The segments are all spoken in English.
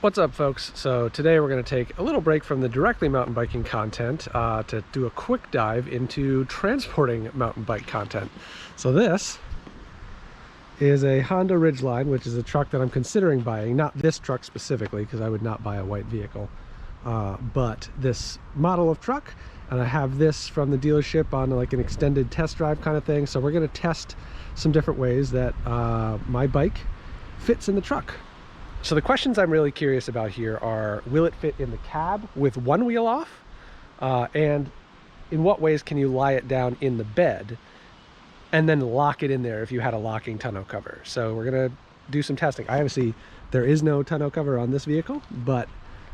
What's up, folks? So today we're going to take a little break from the directly mountain biking content to do a quick dive into transporting mountain bike content. So this is a Honda Ridgeline, which is a truck that I'm considering buying. Not this truck specifically, because I would not buy a white vehicle, but this model of truck. And I have this from the dealership on like an extended test drive kind of thing. So we're going to test some different ways that my bike fits in the truck. So the questions I'm really curious about here are, will it fit in the cab with one wheel off? And in what ways can you lie it down in the bed and then lock it in there if you had a locking tonneau cover? So we're gonna do some testing. Obviously, there is no tonneau cover on this vehicle, but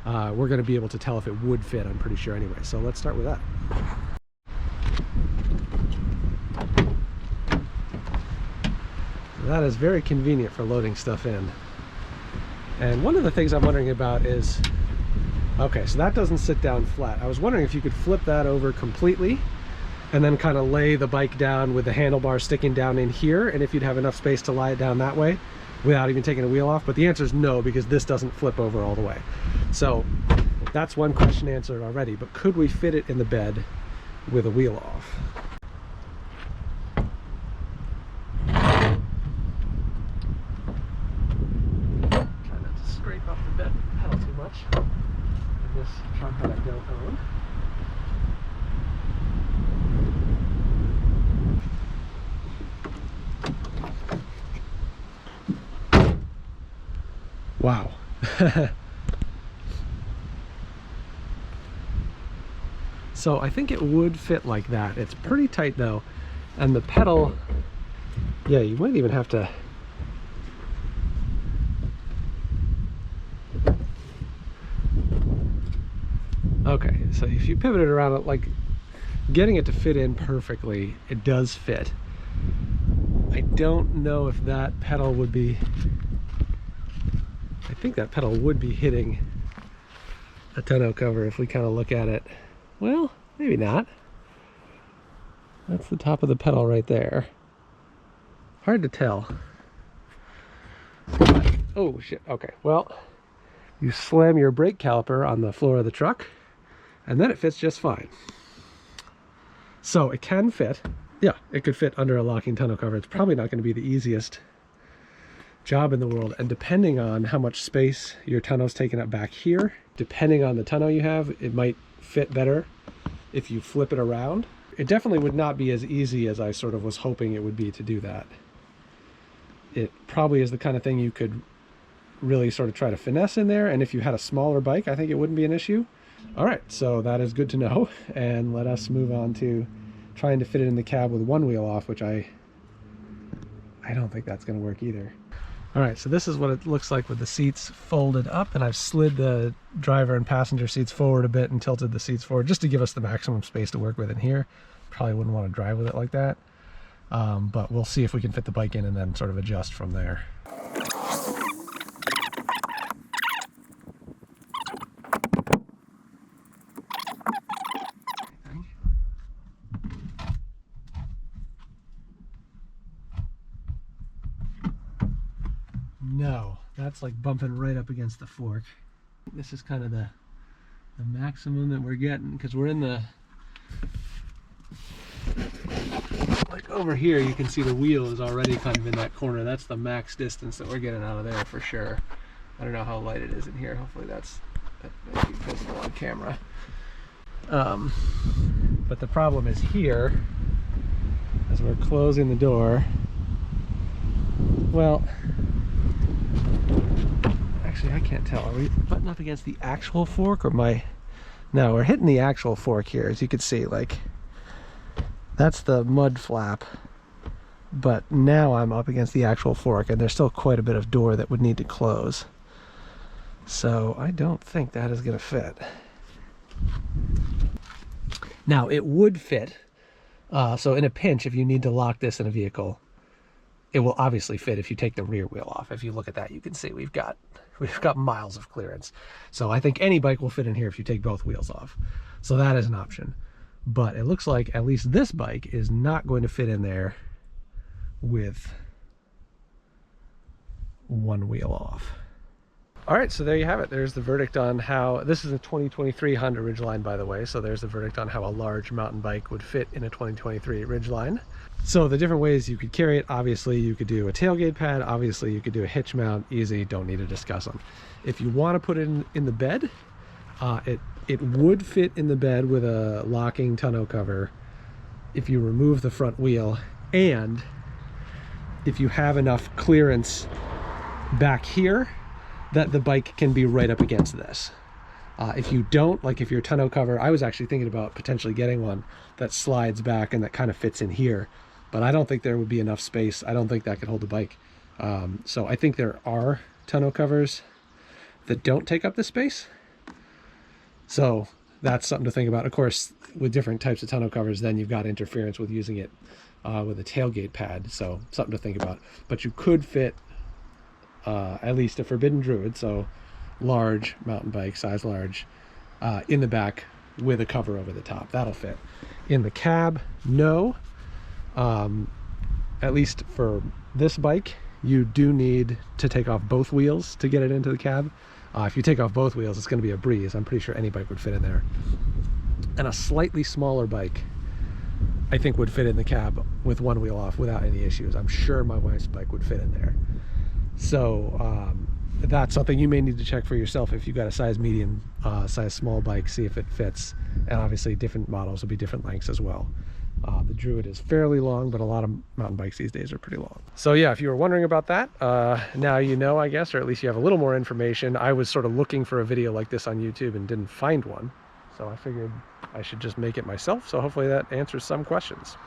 we're gonna be able to tell if it would fit, I'm pretty sure anyway. So let's start with that. That is very convenient for loading stuff in. And one of the things I'm wondering about is, okay, so that doesn't sit down flat. I was wondering if you could flip that over completely and then kind of lay the bike down with the handlebar sticking down in here, and if you'd have enough space to lie it down that way without even taking a wheel off. But the answer is no, because this doesn't flip over all the way. So that's one question answered already, but could we fit it in the bed with a wheel off? Scrape up the bed pedal too much. This truck that I don't own. Wow. So I think it would fit like that. It's pretty tight though, and the pedal, yeah, you might even have to okay, so if you pivot it around, like getting it to fit in perfectly, it does fit. I don't know if that pedal would be, I think that pedal would be hitting a tonneau cover if we kind of look at it. Well, maybe not. That's the top of the pedal right there. Hard to tell. Oh shit, okay, well, you slam your brake caliper on the floor of the truck, and then it fits just fine. So it can fit. Yeah, it could fit under a locking tonneau cover. It's probably not going to be the easiest job in the world. And depending on how much space your tonneau's taken up back here, depending on the tonneau you have, it might fit better if you flip it around. It definitely would not be as easy as I sort of was hoping it would be to do that. It probably is the kind of thing you could really sort of try to finesse in there. And if you had a smaller bike, I think it wouldn't be an issue. All right, so that is good to know, and let us move on to trying to fit it in the cab with one wheel off, which I don't think that's going to work either. All right, so this is what it looks like with the seats folded up, and I've slid the driver and passenger seats forward a bit and tilted the seats forward just to give us the maximum space to work with in here. Probably wouldn't want to drive with it like that, but we'll see if we can fit the bike in and then sort of adjust from there. No, that's like bumping right up against the fork. This is kind of the maximum that we're getting, because we're in the, like over here you can see the wheel is already kind of in that corner. That's the max distance that we're getting out of there for sure. I don't know how light it is in here. Hopefully that might be visible on camera. But the problem is here, as we're closing the door, well, actually, I can't tell. Are we butting up against the actual fork or my... No, we're hitting the actual fork here. As you can see, like, that's the mud flap. But now I'm up against the actual fork, and there's still quite a bit of door that would need to close. So I don't think that is going to fit. Now, it would fit. So in a pinch, if you need to lock this in a vehicle, it will obviously fit if you take the rear wheel off. If you look at that, you can see we've got miles of clearance. So I think any bike will fit in here if you take both wheels off. So that is an option. But it looks like at least this bike is not going to fit in there with one wheel off. All right, so there you have it. There's the verdict on how, this is a 2023 Honda Ridgeline, by the way, so there's the verdict on how a large mountain bike would fit in a 2023 Ridgeline. So the different ways you could carry it, obviously you could do a tailgate pad, obviously you could do a hitch mount, easy, don't need to discuss them. If you want to put it in the bed, it would fit in the bed with a locking tonneau cover if you remove the front wheel, and if you have enough clearance back here that the bike can be right up against this. If you don't, like if your tonneau cover, I was actually thinking about potentially getting one that slides back and that kind of fits in here, but I don't think there would be enough space. I don't think that could hold the bike. So I think there are tonneau covers that don't take up the space. So that's something to think about. Of course, with different types of tonneau covers, then you've got interference with using it with a tailgate pad. So something to think about. But you could fit at least a Forbidden Druid, so large mountain bike, size large, in the back with a cover over the top. That'll fit. In the cab, no. At least for this bike, you do need to take off both wheels to get it into the cab. If you take off both wheels, it's going to be a breeze. I'm pretty sure any bike would fit in there. And a slightly smaller bike, I think, would fit in the cab with one wheel off without any issues. I'm sure my wife's bike would fit in there. So that's something you may need to check for yourself if you've got a size medium, size small bike, see if it fits. And obviously different models will be different lengths as well. The Druid is fairly long, but a lot of mountain bikes these days are pretty long. So yeah, if you were wondering about that, now you know, I guess, or at least you have a little more information. I was sort of looking for a video like this on YouTube and didn't find one. So I figured I should just make it myself. So hopefully that answers some questions.